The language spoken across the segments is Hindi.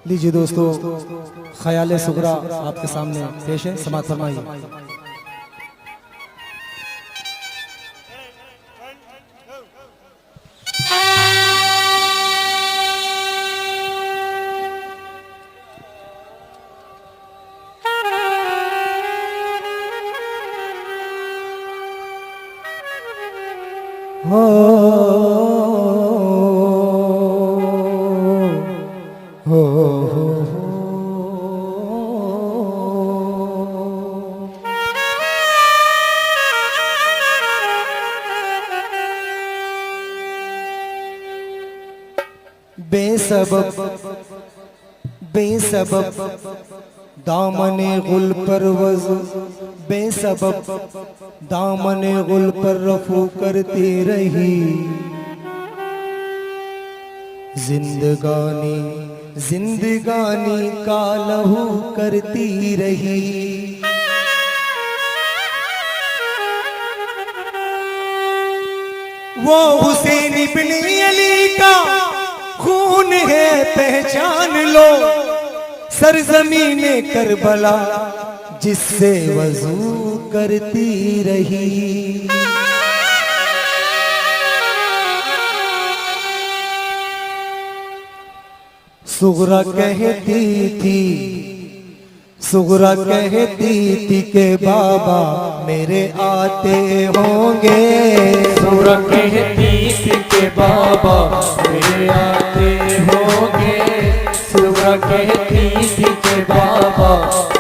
लीजिए दोस्तों, ख्याल सुगरा आपके सामने पेश है, समाअत फरमाइए। बेसबब बेसबब दामने गुल पर वज़ू, बेसबब दामने गुल पर रफू करती रही। जिंदगानी जिंदगानी का लहू करती रही। वो हुसैन इब्न अली का खून है, पहचान लो। सरजमीने करबला जिससे वजू करती रही। सुगरा कहती थी, सुगरा कहती थी के बाबा मेरे आते होंगे। सुगरा कहती थी के बाबा मेरे आते होंगे। सुगरा कहती थी के बाबा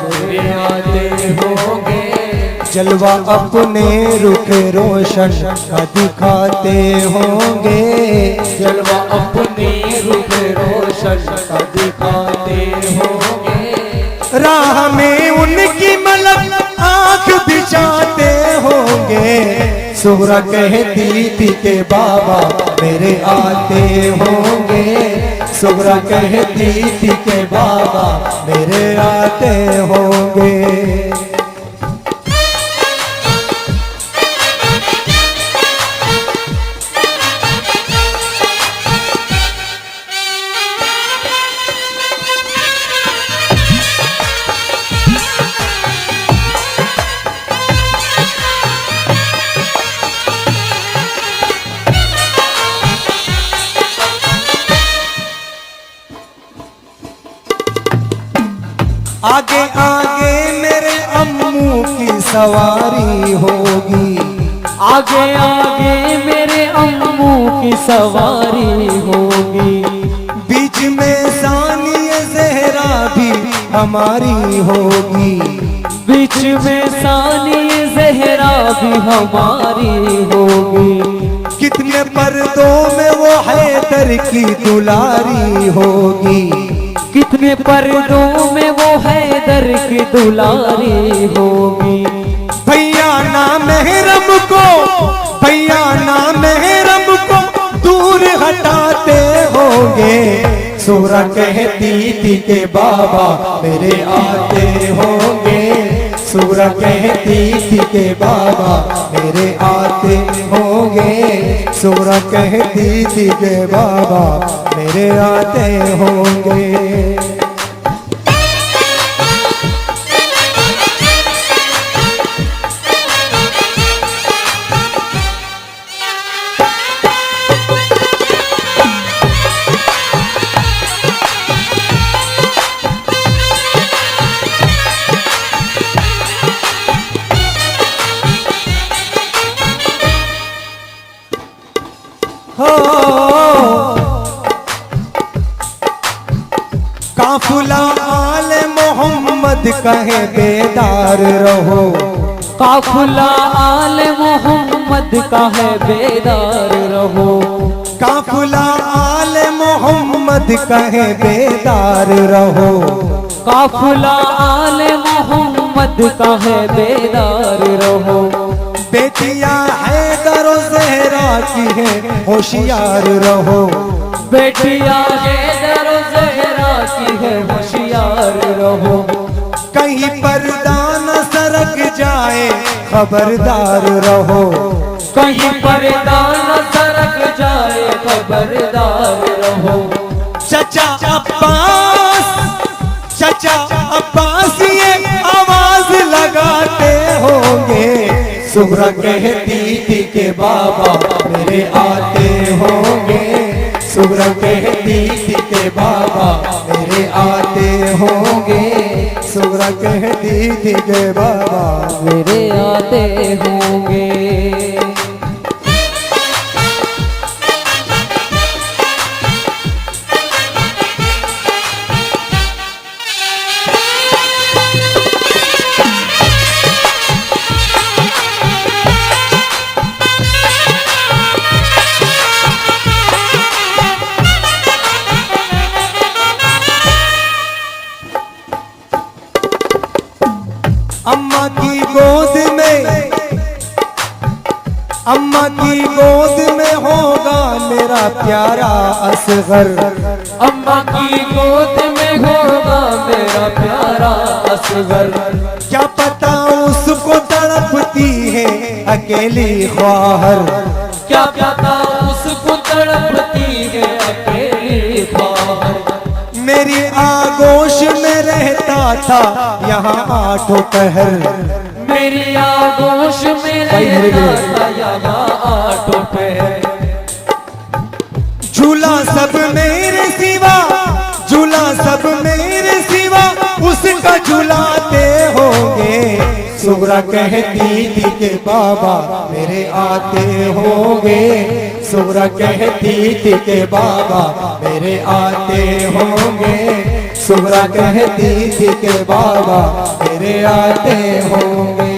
मेरे आते होंगे। जलवा अपने रुख रोशन का दिखाते होंगे। जलवा अपने रुख रोशन का दिखाते होंगे। राह में उनकी मलक आंख बिछाते होंगे। सुगरा कहती थी के बाबा मेरे आते होंगे। सुगरा कहती थी के बाबा मेरे आते होंगे। आगे आगे मेरे अम्मू की सवारी होगी। आगे आगे मेरे अम्मू की सवारी होगी। बीच में सानिया ज़हरा भी हमारी होगी। बीच में सानिया ज़हरा भी हमारी होगी। कितने पर्दों में वो हैदर की दुलारी होगी। कितने पर्दों में वो हैदर की दुलारी होगी। भैया ना महरम को, भैया ना महरम को दूर हटाते होंगे। सुगरा कहती थी के बाबा मेरे आते होंगे। सुगरा कहती थी के बाबा मेरे आते होंगे। सुगरा कहती थी के बाबा मेरे आते होंगे। काफिला आले मोहम्मद कहे बेदार रहो। काफिला आले मोहम्मद कहे बेदार रहो। काफिला आले मोहम्मद कहे बेदार रहो। काफिला आले मोहम्मद कहे बेदार रहो। बेटियां हैदर और ज़हरा की है होशियार रहो। बेटियां हैदर और ज़हरा की है होशियार रहो। कहीं पर्दा न सरक जाए खबरदार रहो। कहीं पर्दा न सरक जाए, खबरदार रहो। चचा अब्बास ये आवाज लगाते होंगे, सुगरा कहती थी के बाबा मेरे आते होंगे, सुगरा कहती थी के बाबा मेरे आते होंगे, सुगरा कहती थी के बाबा मेरे आते होंगे। अम्मा की गोद में होगा मेरा प्यारा असगर, अम्मा की गोद में होगा मेरा प्यारा असगर। क्या पता उसको तड़पती है अकेली ख्वाहर, क्या पता उसको तड़पती है अकेली ख्वाहर। मेरी आगोश में रहता था यहाँ आठों पहर, मेरी आगोश में रहता था यहाँ आठों पहर। झूला सब मेरे सिवा, झूला सब मेरे सिवा उसका झूलाते होंगे, सुगरा कहती थी के बाबा मेरे आते होंगे, सुगरा कहती थी के बाबा मेरे आते होंगे, सुगरा कहती थी के बाबा मेरे आते होंगे।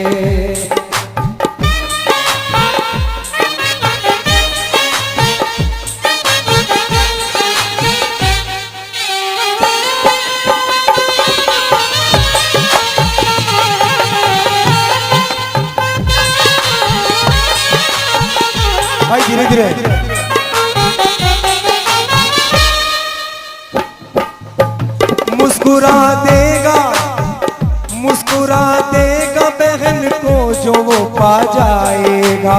भाई धीरे धीरे मुस्कुरा देगा, मुस्कुरा देगा बहन को जो वो पा जाएगा,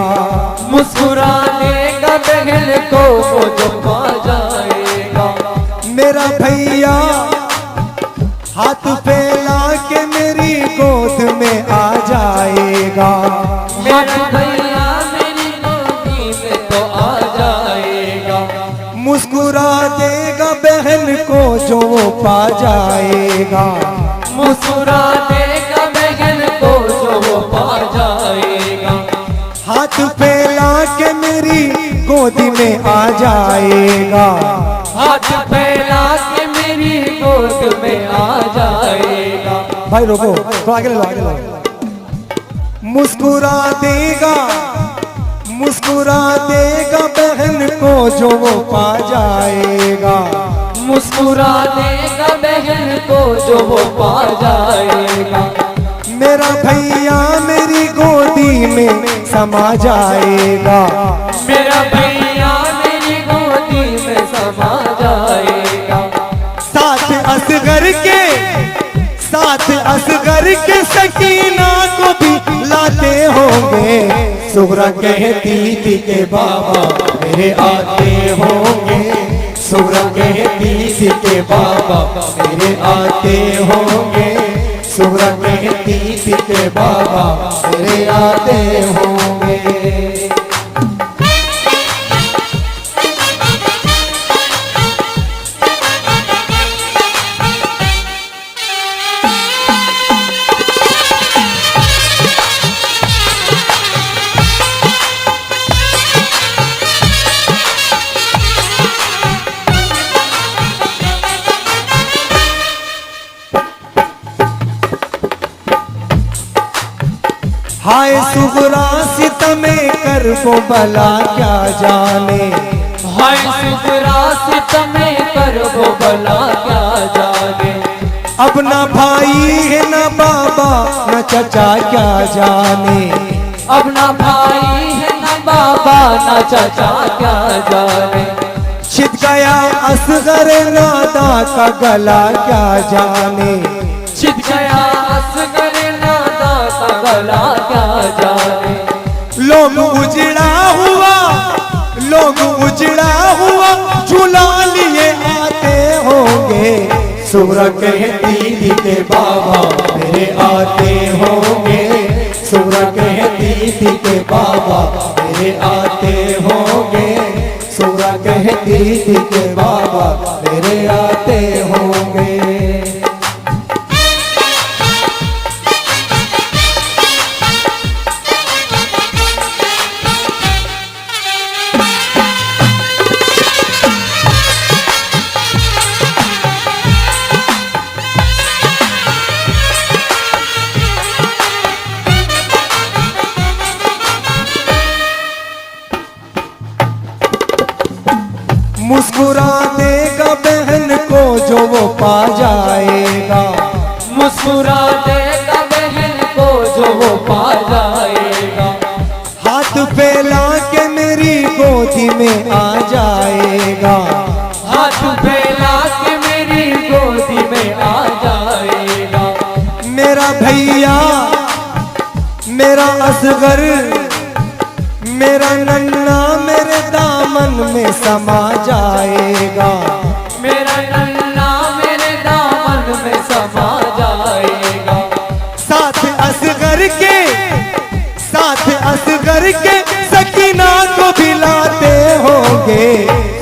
मुस्कुरा देगा बहन को वो जो पा जाएगा। मेरा भैया हाथ फैला के मेरी गोद में आ जाएगा, मेरा भैया मेरी गोदी में तो आ जाएगा। मुस्कुरा देगा बहन को जो वो पा जाएगा, मुस्कुरा देगा बहन को जो वो पा जाएगा। हाथ फैला के मेरी गोदी में आ जाएगा, हाथ फैला के मेरी गोद में आ जाएगा। भाई रोको तो आगे लो, आगे लो। मुस्कुरा देगा, मुस्कुरा देगा बहन को जो वो पा जाएगा, मुस्कुरा देगा बहन को जो वो पा जाएगा। मेरा भैया मेरी गोदी में समा जाएगा, मेरा भैया मेरी गोदी में समा जाएगा। साथ असगर के, साथ असगर के सकीना को भी लाते होंगे, सुगरा कहती थी के बाबा मेरे आते होंगे, सुगरा कहती थी के बाबा मेरे आते होंगे, सुगरा कहती थी के बाबा मेरे आते होंगे। हाय सुगरा सितमे कर वो भला क्या जाने, हाय सुगरा सितमे कर वो भला क्या जाने। अब ना भाई है ना बाबा ना चचा क्या जाने, अब ना भाई है ना बाबा ना चाचा क्या जाने। छिद गया असगर नादा का गला क्या जाने, छिद गया असगर नादा का गला क्या जाने। लोग उजड़ा हुआ झूला लिए आते होंगे, सुगरा कहती थी के बाबा मेरे आते होंगे, सुगरा कहती थी के बाबा मेरे आते होंगे, सुगरा कहती थी के बाबा मेरे आते होंगे। मुस्कुरा देगा बहन को जो वो पा जाएगा, मुस्कुरा देगा बहन को जो वो पा जाएगा। हाथ फैला के मेरी गोदी में आ जाएगा, हाथ फैला के मेरी गोदी में आ जाएगा। मेरा भैया मेरा असगर मेरा नन्ना मेरे दामन में समा जाएगा, मेरा नन्ना मेरे दामन में समा जाएगा। साथ असगर के सकीना को भी लाते होंगे,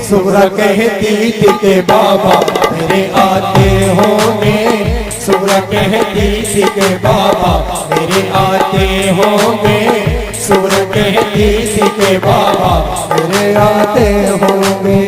सुगरा कहती थी के बाबा मेरे आते होंगे, सुगरा कहती थी के बाबा मेरे आते होंगे, सुगरा कहती थी के बाबा मेरे आते होंगे।